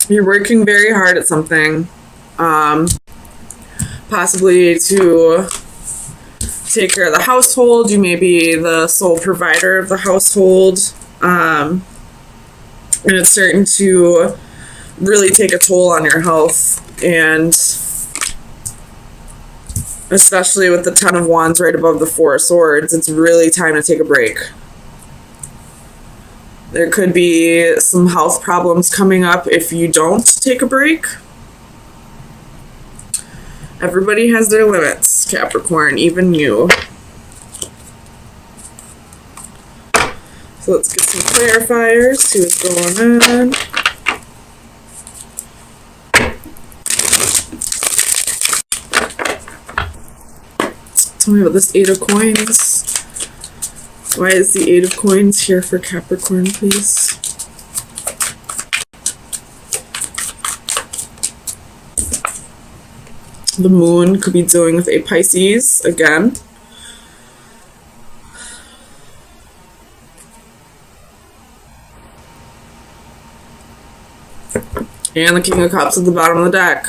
You're working very hard at something, possibly to take care of the household. You may be the sole provider of the household, and it's starting to really take a toll on your health, and especially with the Ten of Wands right above the Four of Swords, it's really time to take a break. There could be some health problems coming up if you don't take a break. Everybody has their limits, Capricorn, even you. So let's get some clarifiers, see what's going on. Tell me about this Eight of Coins. Why is the Eight of Coins here for Capricorn, please? The Moon could be dealing with a Pisces again. And the King of Cups at the bottom of the deck.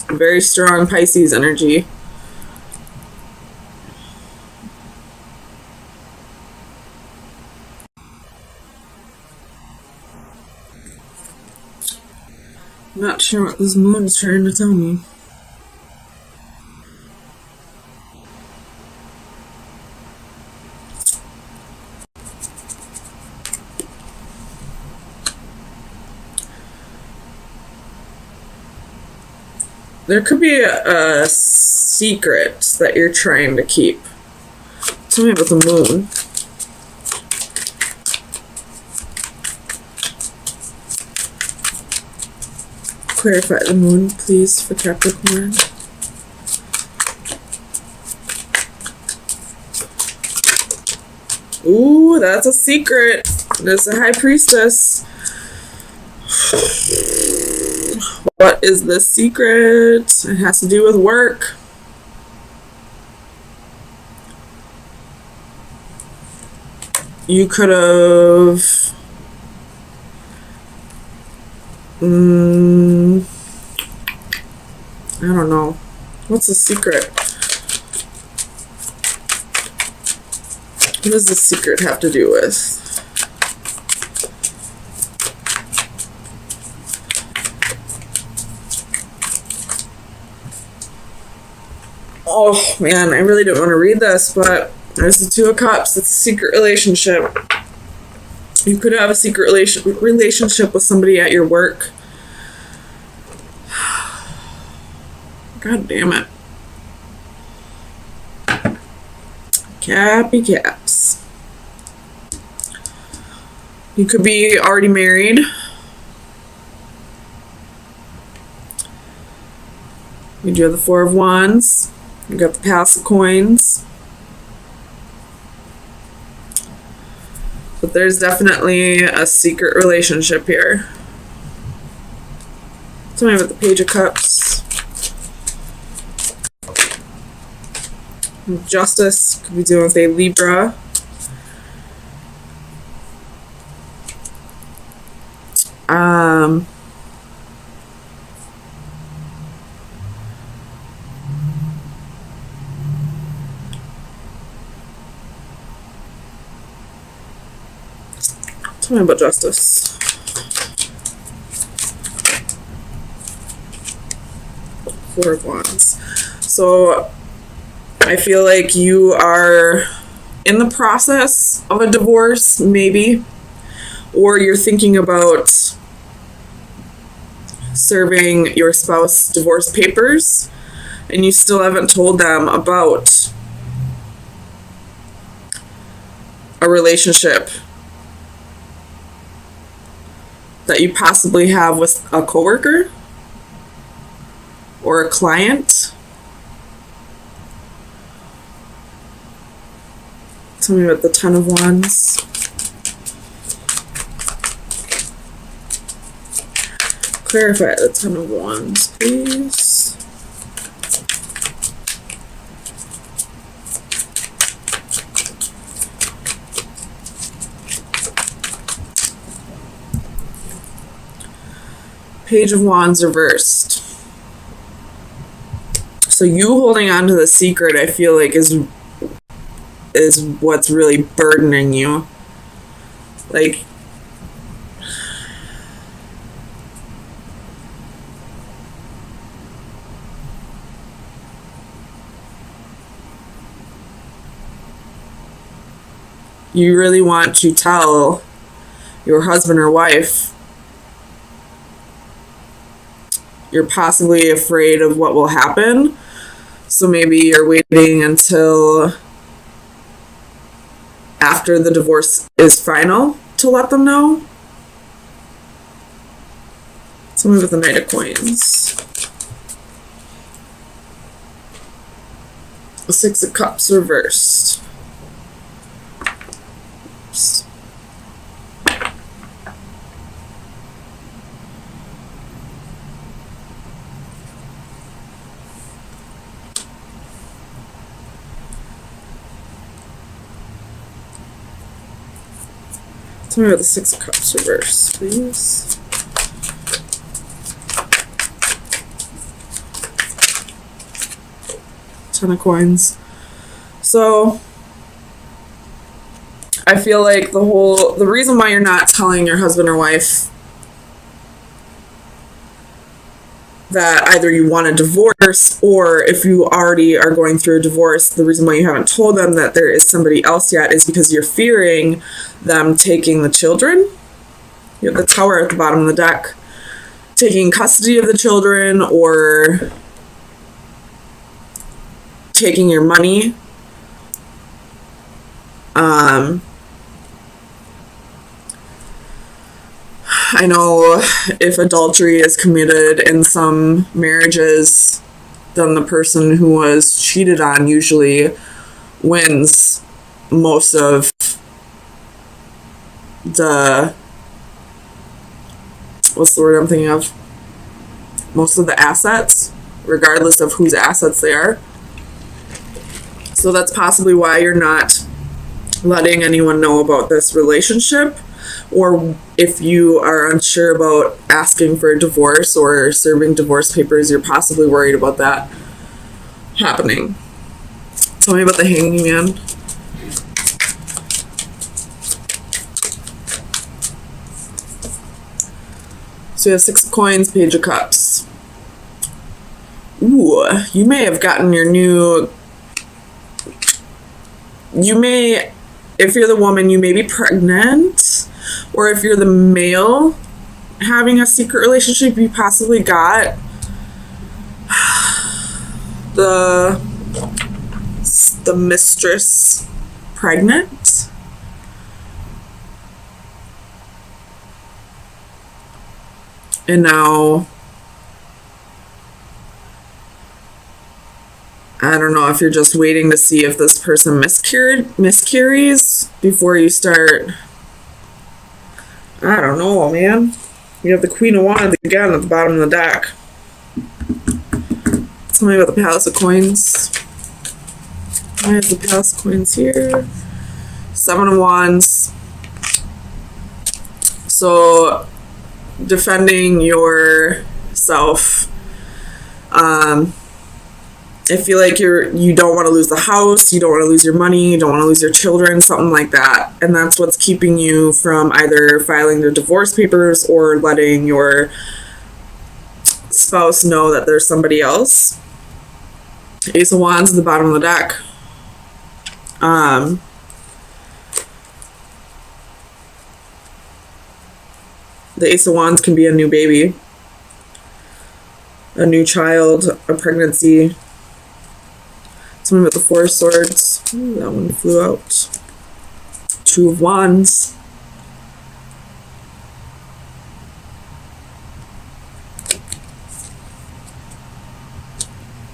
Very strong Pisces energy. I'm not sure what this moon is trying to tell me. There could be a secret that you're trying to keep. Tell me about the moon. Clarify the moon, please, for Capricorn. Ooh, that's a secret. There's a High Priestess. What is the secret? It has to do with work. You could have... I don't know. What's the secret? What does the secret have to do with? Oh man, I really don't want to read this, but there's the Two of Cups. It's a secret relationship. You could have a secret relationship with somebody at your work. God damn it. Cappy caps. You could be already married. You do have the Four of Wands. You got the Pass of Coins. But there's definitely a secret relationship here. Tell me about the Page of Cups. Justice could be dealing with a Libra. Tell me about Justice. Four of Wands. So I feel like you are in the process of a divorce, maybe, or you're thinking about serving your spouse divorce papers and you still haven't told them about a relationship that you possibly have with a coworker or a client. Tell me about the Ten of Wands. Clarify the Ten of Wands, please. Page of Wands reversed. So you holding on to the secret, I feel like, is what's really burdening you. Like, you really want to tell your husband or wife. You're possibly afraid of what will happen. So maybe you're waiting until after the divorce is final to let them know. Tell me with the Knight of Coins. The Six of Cups reversed. Oops. Tell me about the Six of Cups reverse, please. Ten of Coins. So I feel like the reason why you're not telling your husband or wife that either you want a divorce, or if you already are going through a divorce, the reason why you haven't told them that there is somebody else yet is because you're fearing them taking the children. You have the Tower at the bottom of the deck. Taking custody of the children, or taking your money. I know if adultery is committed in some marriages, then the person who was cheated on usually wins most of the, what's the word I'm thinking of? Most of the assets, regardless of whose assets they are. So that's possibly why you're not letting anyone know about this relationship. Or if you are unsure about asking for a divorce or serving divorce papers, you're possibly worried about that happening. Tell me about the Hanging Man. So you have Six of Coins, Page of Cups. Ooh, you may have gotten your new... You may... If you're the woman, you may be pregnant. Or if you're the male having a secret relationship, you possibly got the mistress pregnant. And now, I don't know if you're just waiting to see if this person miscarries before you start. I don't know, man. You have the Queen of Wands again at the bottom of the deck. Tell me about the Palace of Coins. Why is the Palace of Coins here? Seven of Wands. So, defending yourself. I feel like you don't want to lose the house, you don't want to lose your money, you don't want to lose your children, something like that. And that's what's keeping you from either filing the divorce papers or letting your spouse know that there's somebody else. Ace of Wands at the bottom of the deck. The Ace of Wands can be a new baby, a new child, a pregnancy. Something with the Four of Swords. Ooh, that one flew out. Two of Wands.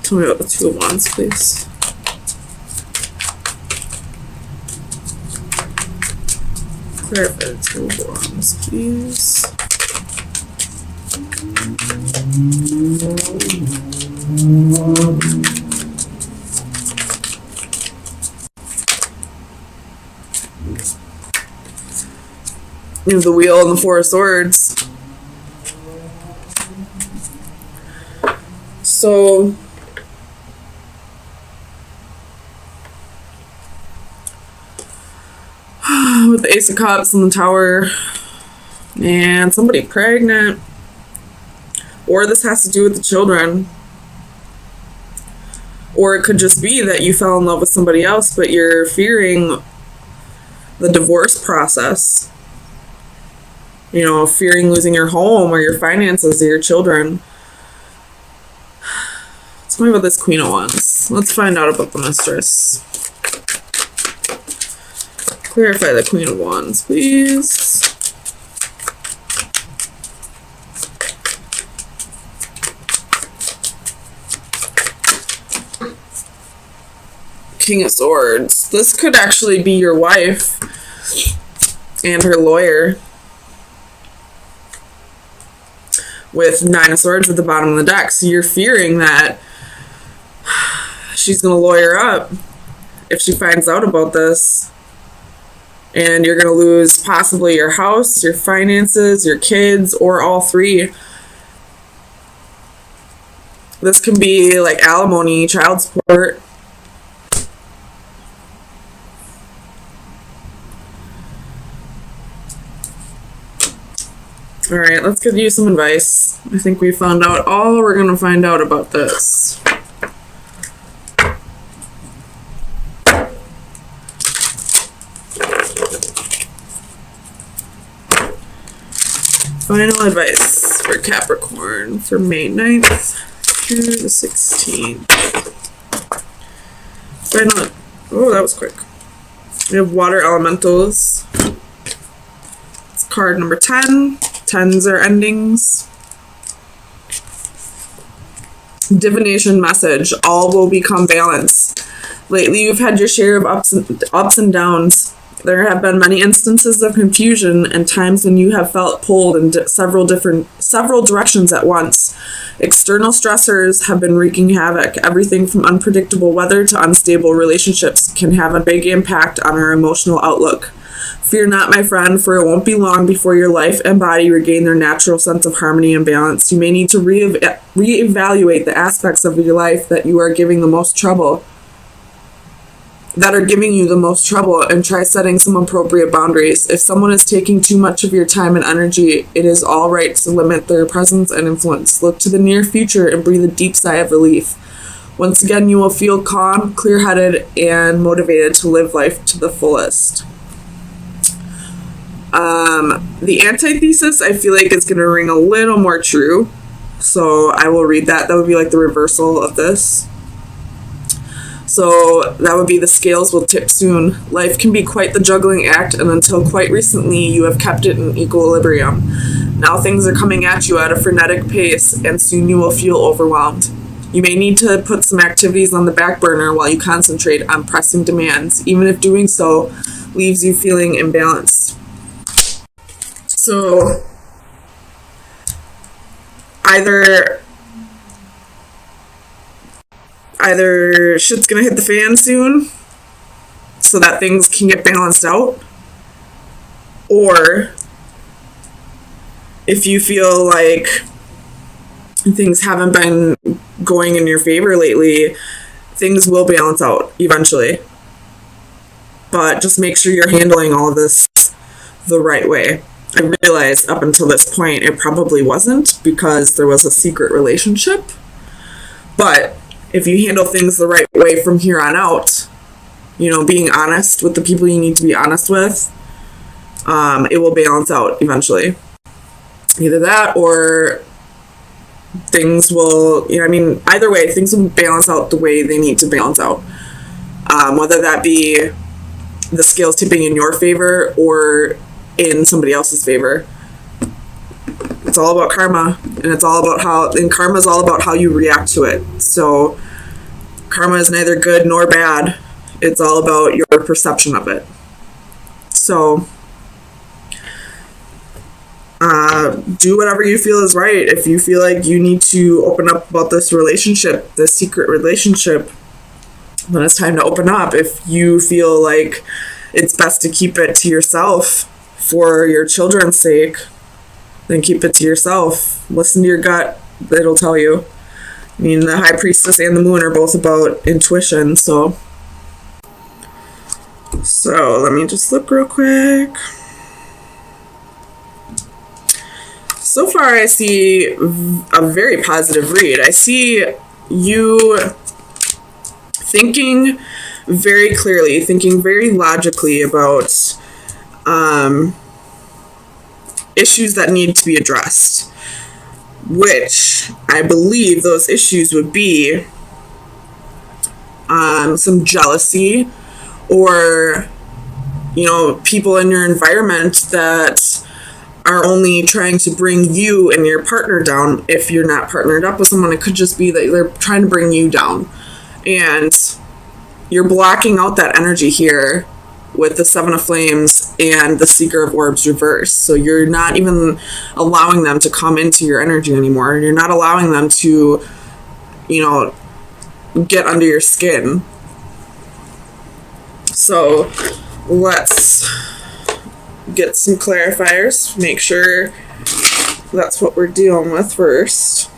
Tell me about the Two of Wands, please. Clarify the Two of Wands, please. You have the Wheel and the Four of Swords. So with the Ace of Cups and the Tower, and somebody pregnant, or this has to do with the children, or it could just be that you fell in love with somebody else, but you're fearing the divorce process, you know, fearing losing your home or your finances or your children. Tell me about this Queen of Wands. Let's find out about the Mistress. Clarify the Queen of Wands, please. King of Swords. This could actually be your wife and her lawyer, with Nine of Swords at the bottom of the deck. So you're fearing that she's going to lawyer up if she finds out about this, and you're going to lose possibly your house, your finances, your kids, or all three. This can be like alimony, child support. All right, let's give you some advice. I think we found out all we're going to find out about this. Final advice for Capricorn for May 9th through the 16th. Final. Oh, that was quick. We have water elementals. It's card number 10. Tens are endings. Divination message. All will become balance. Lately, you've had your share of ups and downs. There have been many instances of confusion and times when you have felt pulled in several directions at once. External stressors have been wreaking havoc. Everything from unpredictable weather to unstable relationships can have a big impact on our emotional outlook. Fear not, my friend, for it won't be long before your life and body regain their natural sense of harmony and balance. You may need to reevaluate the aspects of your life that are giving you the most trouble, and try setting some appropriate boundaries. If someone is taking too much of your time and energy, it is all right to limit their presence and influence. Look to the near future and breathe a deep sigh of relief. Once again, you will feel calm, clear-headed, and motivated to live life to the fullest. The antithesis, I feel like, is going to ring a little more true. So I will read that. That would be like the reversal of this. So that would be the scales will tip soon. Life can be quite the juggling act, and until quite recently, you have kept it in equilibrium. Now things are coming at you at a frenetic pace, and soon you will feel overwhelmed. You may need to put some activities on the back burner while you concentrate on pressing demands, even if doing so leaves you feeling imbalanced. So either shit's gonna hit the fan soon so that things can get balanced out, or if you feel like things haven't been going in your favor lately, things will balance out eventually. But just make sure you're handling all of this the right way. I realized up until this point it probably wasn't, because there was a secret relationship. But if you handle things the right way from here on out, you know, being honest with the people you need to be honest with, it will balance out eventually. Either that, or things will, you know, I mean, either way, things will balance out the way they need to balance out. Whether that be the scales tipping in your favor or in somebody else's favor. It's all about karma, and it's all about karma is all about how you react to it. So karma is neither good nor bad. It's all about your perception of it. So do whatever you feel is right. If you feel like you need to open up about this relationship, this secret relationship, then it's time to open up. If you feel like it's best to keep it to yourself for your children's sake, then keep it to yourself. Listen to your gut. It'll tell you. I mean, the High Priestess and the Moon are both about intuition, so let me just look real quick. So far, I see a very positive read. I see you thinking very clearly, thinking very logically about issues that need to be addressed, which I believe those issues would be some jealousy, or, you know, people in your environment that are only trying to bring you and your partner down. If you're not partnered up with someone, it could just be that they're trying to bring you down. And you're blocking out that energy here with the Seven of Flames and the Seeker of Orbs reverse. So you're not even allowing them to come into your energy anymore. You're not allowing them to, you know, get under your skin. So let's get some clarifiers. Make sure that's what we're dealing with first.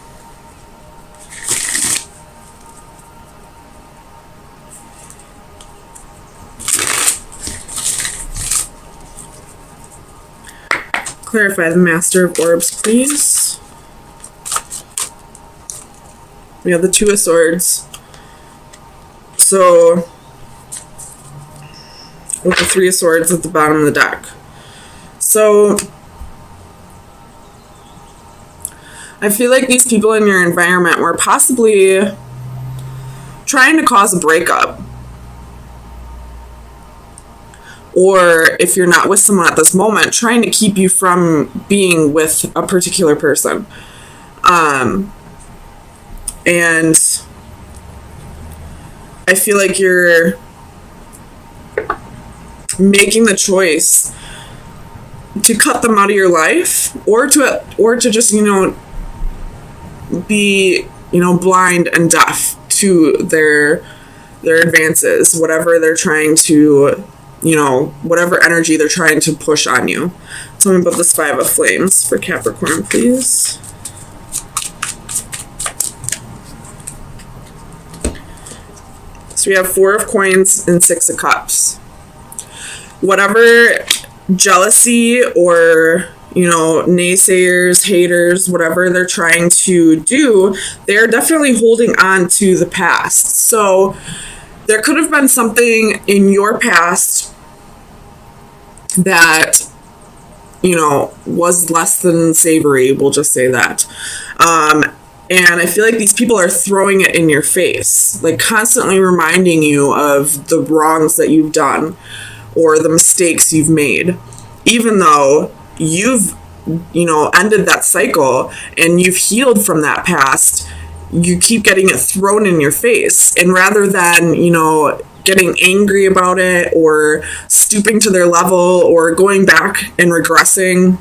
Clarify the Master of Orbs, please. We have the Two of Swords. So, with the Three of Swords at the bottom of the deck. So, I feel like these people in your environment were possibly trying to cause a breakup. Or if you're not with someone at this moment, trying to keep you from being with a particular person. And I feel like you're making the choice to cut them out of your life, or to just, you know, be, you know, blind and deaf to their advances, whatever they're trying to, you know, whatever energy they're trying to push on you. Tell me about this Five of Flames for Capricorn, please. So we have Four of Coins and Six of Cups. Whatever jealousy or, you know, naysayers, haters, whatever they're trying to do, they're definitely holding on to the past. So there could have been something in your past that, you know, was less than savory, we'll just say that. And I feel like these people are throwing it in your face, like constantly reminding you of the wrongs that you've done or the mistakes you've made, even though you've, you know, ended that cycle and you've healed from that past. You keep getting it thrown in your face, and rather than, you know, getting angry about it or stooping to their level or going back and regressing,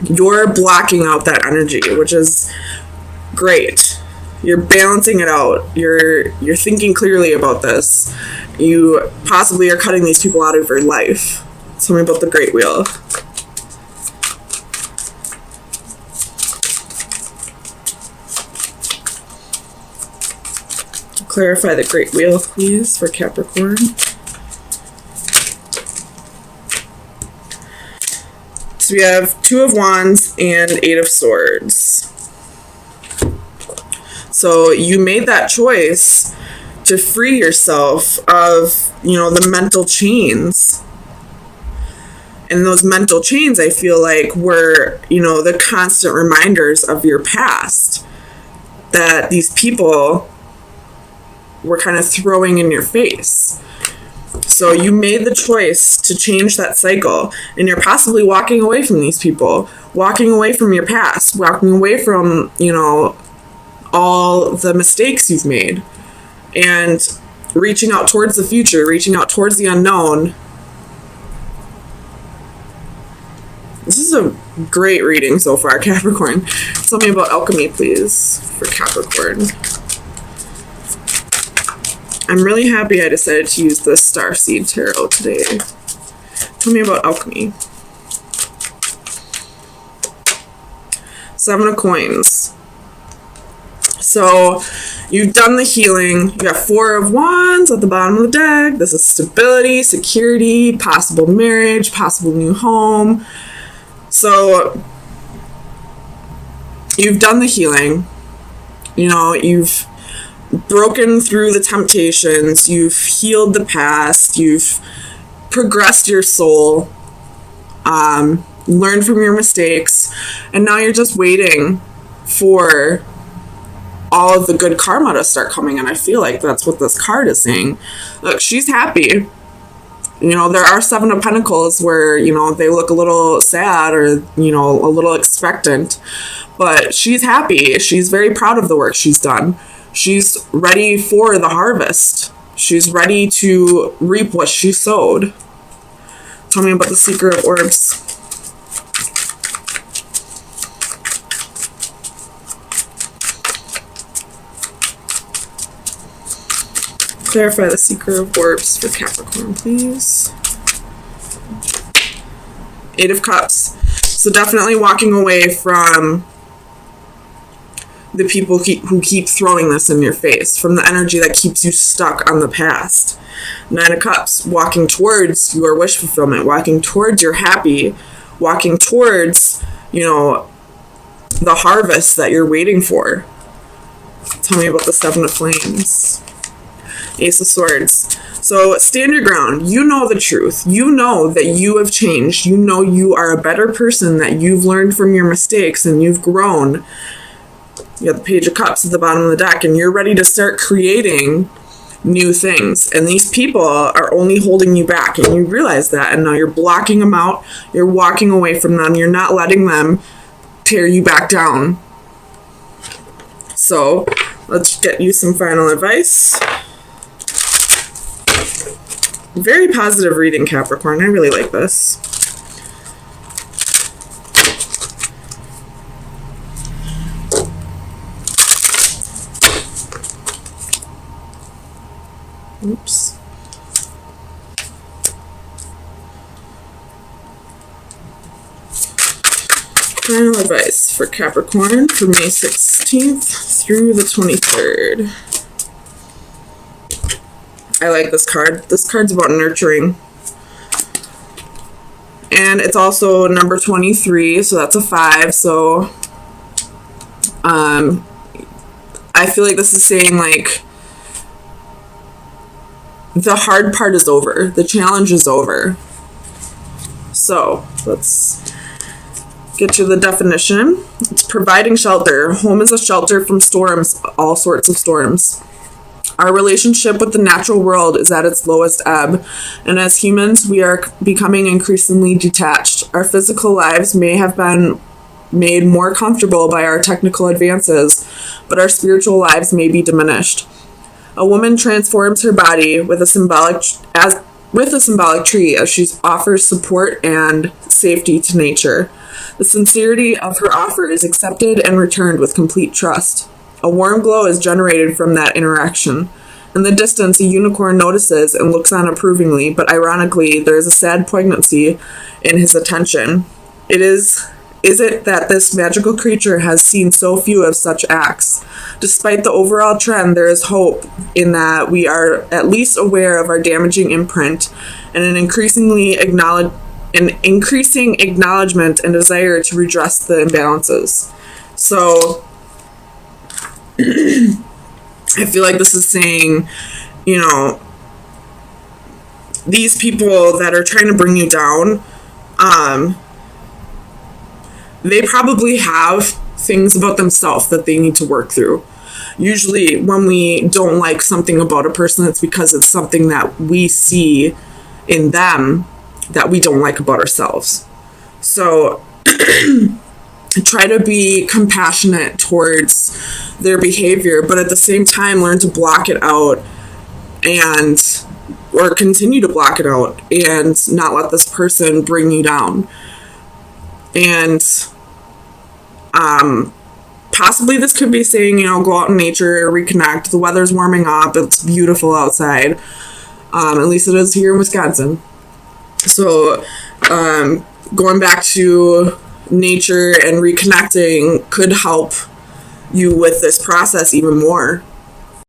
you're blocking out that energy, which is great. You're balancing it out. You're thinking clearly about this. You possibly are cutting these people out of your life. Tell me about the Great Wheel. Clarify the Great Wheel, please, for Capricorn. So we have Two of Wands and Eight of Swords. So you made that choice to free yourself of, you know, the mental chains. And those mental chains, I feel like, were, you know, the constant reminders of your past that these people were kind of throwing in your face. So you made the choice to change that cycle, and you're possibly walking away from these people, walking away from your past, walking away from, you know, all the mistakes you've made, and reaching out towards the future, reaching out towards the unknown. This is a great reading so far, Capricorn. Tell me about alchemy, please, for Capricorn. I'm really happy I decided to use the Starseed Tarot today. Tell me about alchemy. Seven of Coins. So you've done the healing. You got 4 of Wands at the bottom of the deck. This is stability, security, possible marriage, possible new home. So you've done the healing. You know, you've broken through the temptations. You've healed the past. You've progressed your soul. Learned from your mistakes. And now you're just waiting for all of the good karma to start coming in. I feel like that's what this card is saying. Look, she's happy. You know, there are 7 of Pentacles where, you know, they look a little sad or, you know, a little expectant. But she's happy. She's very proud of the work she's done. She's ready for the harvest. She's ready to reap what she sowed. Tell me about the Seeker of Orbs. Clarify the Seeker of Orbs for Capricorn, please. 8 of Cups. So definitely walking away from the people who keep throwing this in your face, from the energy that keeps you stuck on the past. 9 of Cups. Walking towards your wish fulfillment, walking towards your happy, walking towards, you know, the harvest that you're waiting for. Tell me about the 7 of Flames. Ace of Swords. So stand your ground. You know the truth. You know that you have changed. You know you are a better person, that you've learned from your mistakes and you've grown. You got the Page of Cups at the bottom of the deck, and you're ready to start creating new things. And these people are only holding you back, and you realize that, and now you're blocking them out. You're walking away from them. You're not letting them tear you back down. So let's get you some final advice. Very positive reading, Capricorn. I really like this. Oops. Final advice for Capricorn for May 16th through the 23rd. I like this card. This card's about nurturing. And it's also number 23, so that's a 5. So I feel like this is saying, like, the hard part is over. The challenge is over. So let's get you the definition. It's providing shelter. Home is a shelter from storms, all sorts of storms. Our relationship with the natural world is at its lowest ebb, and as humans, we are becoming increasingly detached. Our physical lives may have been made more comfortable by our technical advances, but our spiritual lives may be diminished. A woman transforms her body with a symbolic tree as she offers support and safety to nature. The sincerity of her offer is accepted and returned with complete trust. A warm glow is generated from that interaction. In the distance, a unicorn notices and looks on approvingly, but ironically, there is a sad poignancy in his attention. Is it that this magical creature has seen so few of such acts? Despite the overall trend, there is hope in that we are at least aware of our damaging imprint and an increasing acknowledgement and desire to redress the imbalances. So I feel like this is saying, you know, these people that are trying to bring you down, they probably have things about themselves that they need to work through. Usually when we don't like something about a person, it's because it's something that we see in them that we don't like about ourselves. So try to be compassionate towards their behavior, but at the same time learn to block it out or continue to block it out and not let this person bring you down. And possibly this could be saying, you know, go out in nature, reconnect. The weather's warming up. It's beautiful outside. At least it is here in Wisconsin. So going back to nature and reconnecting could help you with this process even more.